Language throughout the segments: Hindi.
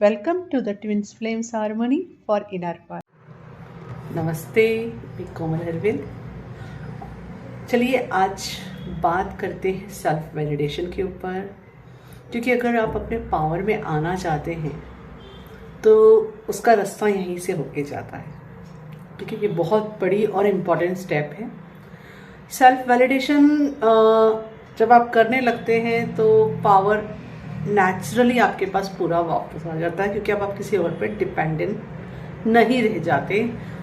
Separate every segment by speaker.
Speaker 1: Welcome to the Twins Flames Harmony for Inner Path.
Speaker 2: नमस्ते, मैं कोमल अरविंद। चलिए आज बात करते हैं सेल्फ वैलिडेशन के ऊपर, क्योंकि अगर आप अपने पावर में आना चाहते हैं तो उसका रास्ता यहीं से होके जाता है, क्योंकि ये बहुत बड़ी और इम्पॉर्टेंट स्टेप है। सेल्फ वैलिडेशन जब आप करने लगते हैं तो पावर नेचुरली आपके पास पूरा वापस आ जाता है, क्योंकि अब आप किसी और पर डिपेंडेंट नहीं रह जाते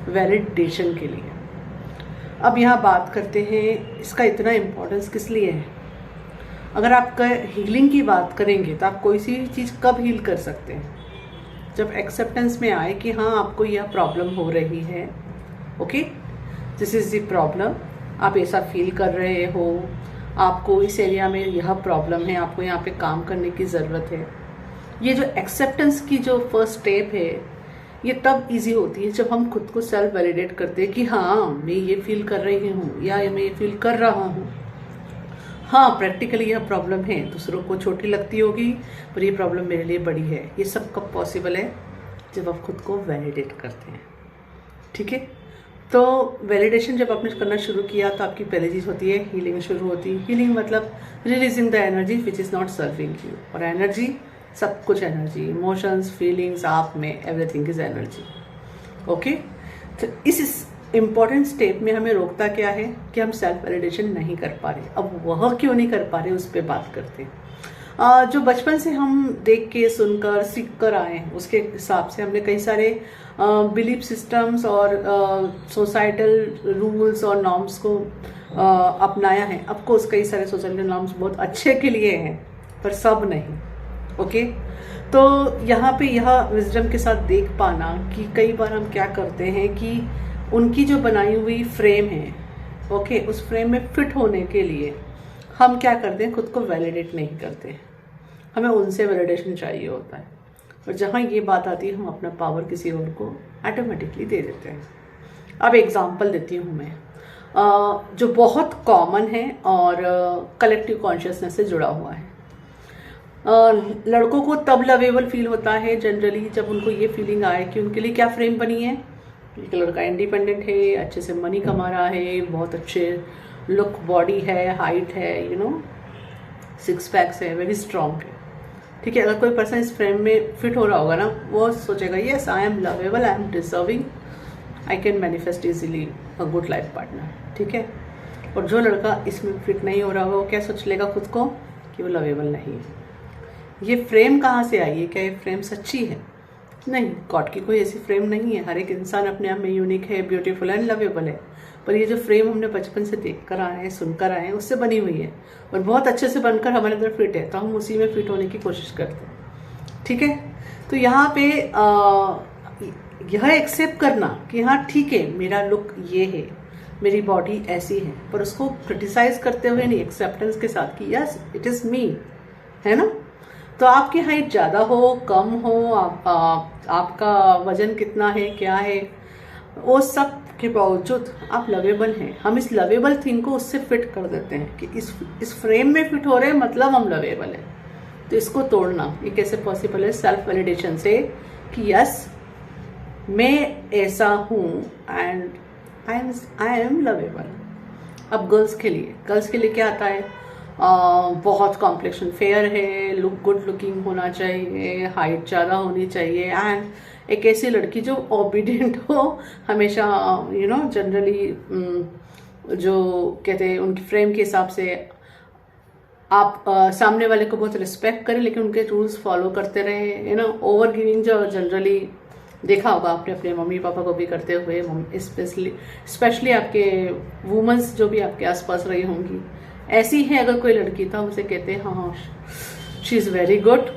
Speaker 2: वैलिडेशन के लिए। अब यहाँ बात करते हैं इसका इतना इम्पोर्टेंस किस लिए है। अगर आप हीलिंग की बात करेंगे तो आप कोई सी चीज़ कब हील कर सकते हैं? जब एक्सेप्टेंस में आए कि हाँ आपको यह प्रॉब्लम हो रही है, okay, this is the problem, आप ऐसा फील कर रहे हो, आपको इस एरिया में यह प्रॉब्लम है, आपको यहाँ पे काम करने की ज़रूरत है। ये जो एक्सेप्टेंस की जो फर्स्ट स्टेप है ये तब इजी होती है जब हम खुद को सेल्फ वैलिडेट करते हैं कि हाँ मैं ये फील कर रही हूँ या मैं ये फील कर रहा हूँ। हाँ प्रैक्टिकली यह प्रॉब्लम है, दूसरों को छोटी लगती होगी पर ये प्रॉब्लम मेरे लिए बड़ी है। ये सब कब पॉसिबल है? जब आप खुद को वैलिडेट करते हैं। ठीक है, तो वैलिडेशन जब आपने करना शुरू किया तो आपकी पहली चीज़ होती है हीलिंग शुरू होती है। हीलिंग मतलब releasing the energy which is not serving you. और एनर्जी सब कुछ एनर्जी, इमोशंस, फीलिंग्स, आप में एवरीथिंग इज एनर्जी। ओके, तो इस इम्पॉर्टेंट स्टेप में हमें रोकता क्या है कि हम सेल्फ वैलिडेशन नहीं कर पा रहे। अब वह क्यों नहीं कर पा रहे उस पर बात करते हैं। जो बचपन से हम देख के सुनकर सीख कर आए हैं उसके हिसाब से हमने कई सारे बिलीफ सिस्टम्स और सोसाइटल रूल्स और नॉर्म्स को अपनाया है। ऑफकोर्स कई सारे सोसाइटल नॉर्म्स बहुत अच्छे के लिए हैं पर सब नहीं। ओके, तो यहाँ पे यह विजडम के साथ देख पाना कि कई बार हम क्या करते हैं कि उनकी जो बनाई हुई फ्रेम है, ओके, उस फ्रेम में फिट होने के लिए हम क्या करते हैं, खुद को वैलिडेट नहीं करते। हमें उनसे वैलिडेशन चाहिए होता है, और जहाँ ये बात आती है हम अपना पावर किसी और को ऑटोमेटिकली दे देते हैं। अब एग्जांपल देती हूँ मैं, जो बहुत कॉमन है और कलेक्टिव कॉन्शियसनेस से जुड़ा हुआ है। लड़कों को तब लवेबल फील होता है जनरली जब उनको ये फीलिंग आए कि उनके लिए क्या फ्रेम बनी है। एक लड़का इंडिपेंडेंट है, अच्छे से मनी कमा रहा है, बहुत अच्छे लुक, बॉडी है, हाइट है, यू नो, सिक्स पैक्स है, वेरी स्ट्रॉन्ग है। ठीक है, अगर कोई पर्सन इस फ्रेम में फिट हो रहा होगा ना, वो सोचेगा yes I am lovable, I am deserving, I can manifest easily a good life partner. ठीक है, और जो लड़का इसमें फिट नहीं हो रहा होगा वो क्या सोच लेगा खुद को कि वो लवेबल नहीं है। ये फ्रेम कहाँ से आई है? क्या ये फ्रेम सच्ची है? नहीं, गॉड की कोई ऐसी फ्रेम नहीं है। हर एक इंसान अपने आप में यूनिक है, ब्यूटीफुल एंड लवेबल है। पर ये जो फ्रेम हमने बचपन से देख कर आए हैं, सुनकर आए हैं, उससे बनी हुई है और बहुत अच्छे से बनकर हमारे अंदर फिट है, तो हम उसी में फिट होने की कोशिश करते हैं। ठीक है, तो यहाँ पे यह एक्सेप्ट करना कि हाँ ठीक है मेरा लुक ये है, मेरी बॉडी ऐसी है, पर उसको क्रिटिसाइज करते हुए नहीं, एक्सेप्टेंस के साथ कि यस इट इज़ मी, है ना। तो आपकी हाइट ज़्यादा हो, कम हो, आपका वजन कितना है, क्या है, वो सब के बावजूद आप लवेबल हैं। हम इस लवेबल थिंग को उससे फिट कर देते हैं कि इस फ्रेम में फिट हो रहे हैं मतलब हम लवेबल हैं। तो इसको तोड़ना ये कैसे पॉसिबल है? सेल्फ वैलिडेशन से कि यस मैं ऐसा हूँ एंड आई एम लवेबल। अब गर्ल्स के लिए क्या आता है? बहुत कॉम्प्लेक्शन फेयर है, लुक गुड लुकिंग होना चाहिए, हाइट ज़्यादा होनी चाहिए, एंड एक ऐसी लड़की जो ओबीडियंट हो हमेशा, यू नो, जनरली जो कहते हैं उनकी फ्रेम के हिसाब से आप सामने वाले को बहुत रिस्पेक्ट करें लेकिन उनके रूल्स फॉलो करते रहे, यू नो। ओवर गिविंग जो जनरली देखा होगा आपने अपने मम्मी पापा को भी करते हुए, स्पेशली आपके वुमेन्स जो भी आपके आसपास रही होंगी, ऐसी है अगर कोई लड़की तो हम उसे कहते हैं हाँ she is very good,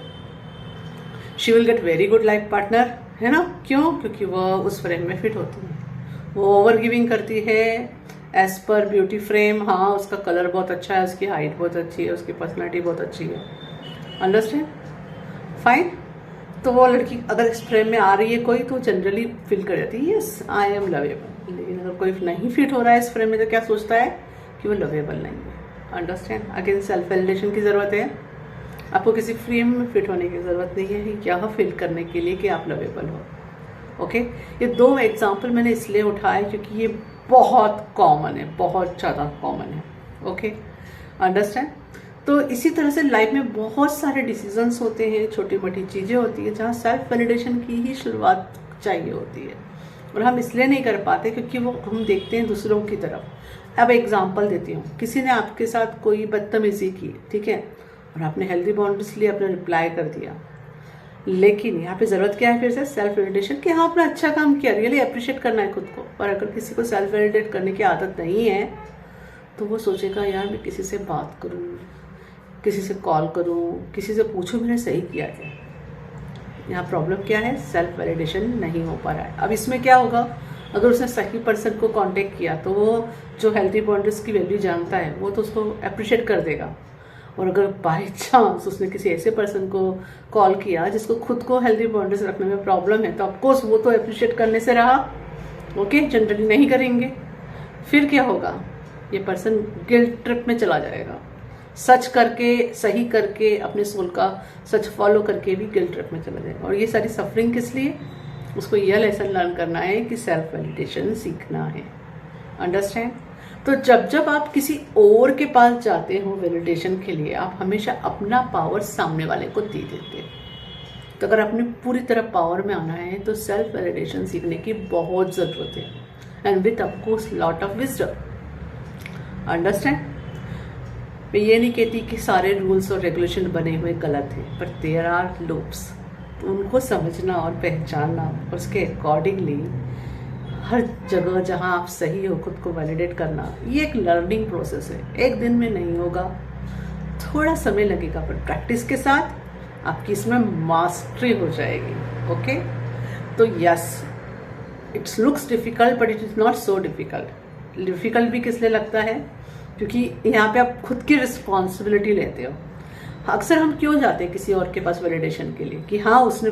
Speaker 2: she will get very good life partner, है ना। क्यों? क्योंकि वह उस फ्रेम में फिट होती है। वो ओवर गिविंग करती है एज पर ब्यूटी फ्रेम। हाँ उसका कलर बहुत अच्छा है, उसकी हाइट बहुत अच्छी है, उसकी पर्सनैलिटी बहुत अच्छी है, अंडरस्टैंड, फाइन। तो वो लड़की अगर इस फ्रेम में आ रही है कोई तो जनरली फील कर जाती है यस आई एम लवेबल। लेकिन अगर कोई नहीं फिट हो रहा है इस फ्रेम में तो क्या सोचता है कि वो लवेबल नहीं है। अंडरस्टैंड, अगेन सेल्फ वैलिडेशन की जरूरत है। आपको किसी फ्रेम में फिट होने की ज़रूरत नहीं है यह फील करने के लिए कि आप लवेबल हो। ओके, ये 2 एग्जाम्पल मैंने इसलिए उठाए क्योंकि ये बहुत कॉमन है, बहुत ज़्यादा कॉमन है। Okay, understand. तो इसी तरह से लाइफ में बहुत सारे डिसीजंस होते हैं, छोटी मोटी चीज़ें होती हैं जहाँ सेल्फ वैलिडेशन की ही शुरुआत चाहिए होती है, और हम इसलिए नहीं कर पाते क्योंकि वो हम देखते हैं दूसरों की तरफ। अब एग्जांपल देती हूँ, किसी ने आपके साथ कोई बदतमीजी की, ठीक है, और आपने हेल्दी बाउंड्रीज लिए, आपने रिप्लाई कर दिया, लेकिन यहाँ पे ज़रूरत क्या है फिर से सेल्फ वैलिडेशन कि हाँ आपने अच्छा काम किया, रियली अप्रिशिएट करना है खुद को। और अगर किसी को सेल्फ वैलिडेट करने की आदत नहीं है तो वो सोचेगा यार मैं किसी से बात करूँ, किसी से कॉल करूँ, किसी से पूछूँ मैंने सही किया है। यहाँ प्रॉब्लम क्या है, सेल्फ वैलिडेशन नहीं हो पा रहा है। अब इसमें क्या होगा, अगर उसने सही पर्सन को कांटेक्ट किया तो वो जो हेल्दी बाउंड्रीज की वैल्यू जानता है वो तो उसको अप्रिशिएट कर देगा। और अगर बाई चांस उसने किसी ऐसे पर्सन को कॉल किया जिसको खुद को हेल्दी बाउंड्रीज रखने में प्रॉब्लम है, तो ऑफकोर्स वो तो अप्रिशिएट करने से रहा। ओके, जनरली नहीं करेंगे। फिर क्या होगा, ये पर्सन गिल्ट ट्रिप में चला जाएगा। सच करके, सही करके, अपने सोल का सच फॉलो करके भी गिल्ट ट्रिप में चला जाएगा। और ये सारी सफरिंग किस लिए, उसको यह लेसन लर्न करना है कि सेल्फ वैलिडेशन सीखना है। अंडरस्टैंड। तो जब आप किसी और के पास जाते हो वैलिडेशन के लिए, आप हमेशा अपना पावर सामने वाले को दे देते हो। तो अगर आपने पूरी तरह पावर में आना है तो सेल्फ वैलिडेशन सीखने की बहुत ज़रूरत है, and with of course lot of wisdom. Understand. मैं ये नहीं कहती कि सारे रूल्स और रेगुलेशन बने हुए गलत हैं, पर देयर आर लूप्स। तो उनको समझना और पहचानना और उसके अकॉर्डिंगली हर जगह जहाँ आप सही हो खुद को वैलिडेट करना, ये एक लर्निंग प्रोसेस है। एक दिन में नहीं होगा, थोड़ा समय लगेगा, पर प्रैक्टिस के साथ आपकी इसमें मास्टरी हो जाएगी। ओके, तो yes, it's looks difficult but it is not so difficult. Difficult भी किस लिए लगता है, क्योंकि यहाँ पे आप खुद की रिस्पॉन्सिबिलिटी लेते हो। अक्सर हम क्यों जाते हैं किसी और के पास वैलिडेशन के लिए कि हाँ उसने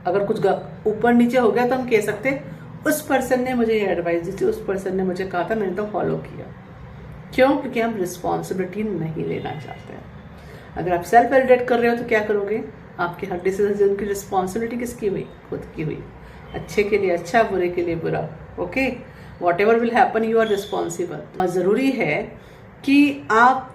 Speaker 2: अगर कुछ ऊपर नीचे हो गया तो हम कह सकते उस पर्सन ने मुझे ये एडवाइस दी थी, उस पर्सन ने मुझे कहा था, मैंने तो फॉलो किया। क्यों? क्योंकि हम रिस्पॉन्सिबिलिटी नहीं लेना चाहते हैं। अगर आप सेल्फ वैलिडेट कर रहे हो तो क्या करोगे, आपके हर डिसीजन की रिस्पॉन्सिबिलिटी किसकी हुई, खुद की हुई। अच्छे के लिए अच्छा, बुरे के लिए बुरा। Okay, what ever will happen you are responsible. ज़रूरी है कि आप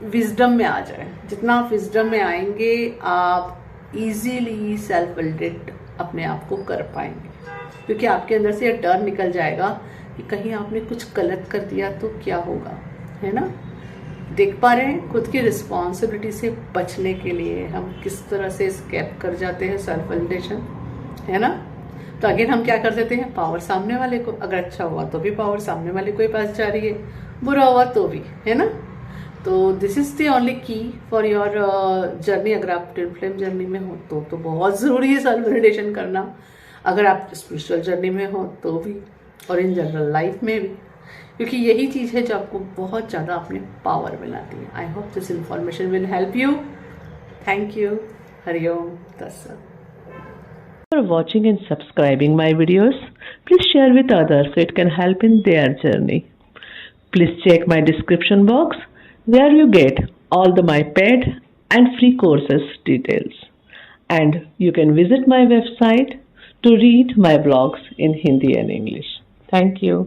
Speaker 2: विजडम में आ जाए। जितना आप विजडम में आएंगे आप इजीली सेल्फ वैलिडेट अपने आप को कर पाएंगे, क्योंकि आपके अंदर से यह डर निकल जाएगा कि कहीं आपने कुछ गलत कर दिया तो क्या होगा, है ना। देख पा रहे हैं, खुद की रिस्पॉन्सिबिलिटी से बचने के लिए हम किस तरह से स्केप कर जाते हैं सेल्फ वैलिडेशन, है ना। तो अगेन हम क्या कर देते हैं, पावर सामने वाले को। अगर अच्छा हुआ तो भी पावर सामने वाले को ही पास जा रही है, बुरा हुआ तो भी, है ना। तो दिस इज द ओनली की फॉर योर जर्नी। अगर आप ट्विन फ्लेम जर्नी में हो तो बहुत ज़रूरी है सेल्फ वैलिडेशन करना। अगर आप स्पिरिचुअल जर्नी में हो तो भी, और इन जनरल लाइफ में भी, क्योंकि यही चीज़ है जो आपको बहुत ज़्यादा अपने पावर में लाती है। I hope this information will help you. Thank you. Hariom तत्सत।
Speaker 3: For watching and subscribing my videos, please share with others so it can help in their journey. Please check my description box where you get all my paid and free courses details. And you can visit my website to read my blogs in Hindi and English. Thank you.